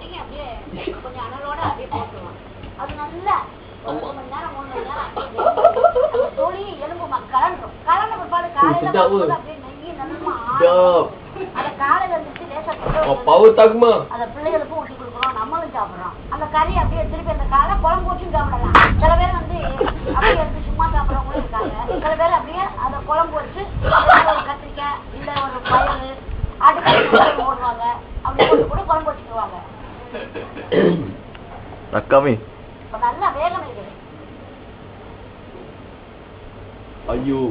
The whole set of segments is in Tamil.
போட்டீங்க அப்படியே கொஞ்சம் அனலோட அப்படியே போட்டுருவோம். அது நல்லா 1 மணி நேரம் 3 மணி நேரம் அப்படியே தொழி எலும்பு கலந்துரும். கலந்த பிற்பாடு காலையில அப்படியே நெய் நல்லா அதை காலையில இருந்துச்சு லேசா அதை பிள்ளைகளுக்கும் ஊட்டி கொடுக்குறோம், நம்மளும் சாப்பிடுறோம். அந்த கறி அப்படியே திருப்பி அந்த காலை குழம்பு வச்சும் சாப்பிடலாம். சில பேர் வந்து அப்படியே எடுத்து சும்மா சாப்பிட்றவங்களும் இருக்காங்க. சில பேர் அப்படியே அதை குழம்பு வச்சு ஒரு கத்திரிக்காய் இல்ல ஒரு பயிறு ஆட்டுக்கறி போடுவாங்க, அப்படி போட்டு கூட குழம்பு வச்சுக்குவாங்க. இப்ப நல்லா வேகம் இருக்குது. ஐயோ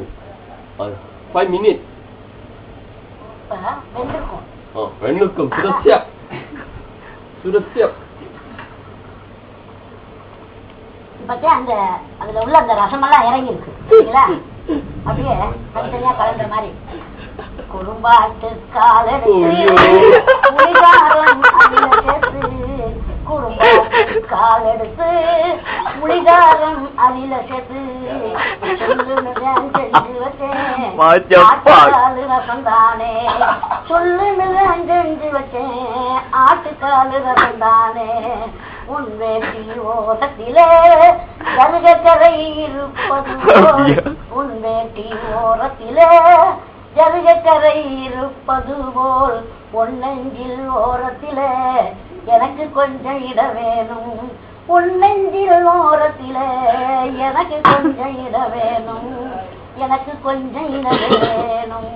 5 minutes. இப்ப வெந்திருக்கும். வெந்திருக்கும். sudah siap. sudah siap. இப்ப அந்த அதுல உள்ள அந்த ரசமெல்லாம் இறங்கி இருக்கு சரிங்களா? அப்படியே தனித்தனியா கலந்த மாதிரி குறும்பாட்டு காலெடுத்து புளிகாரம் அதில சேர்த்து குறும்பாட்டு காலெடுத்து புளிகாரம் அதில சேர்த்து செஞ்சு வச்சேன் ஆட்டுக்காலு ரசம் தானே சொல்லுன்னு செஞ்சு வச்சேன் ஆட்டுக்காலு ரசம் தானே உன் வேட்டி ஓரத்திலே கருகக்கரை இருப்பது உன் வேட்டி ஓரத்திலே ஜருகக்கரை இருப்பது போல் பொன்னெஞ்சில் ஓரத்திலே எனக்கு கொஞ்சம் இட வேணும் பொன்னெஞ்சில் ஓரத்திலே எனக்கு கொஞ்சம் இட வேணும் எனக்கு கொஞ்சம் இட வேணும்.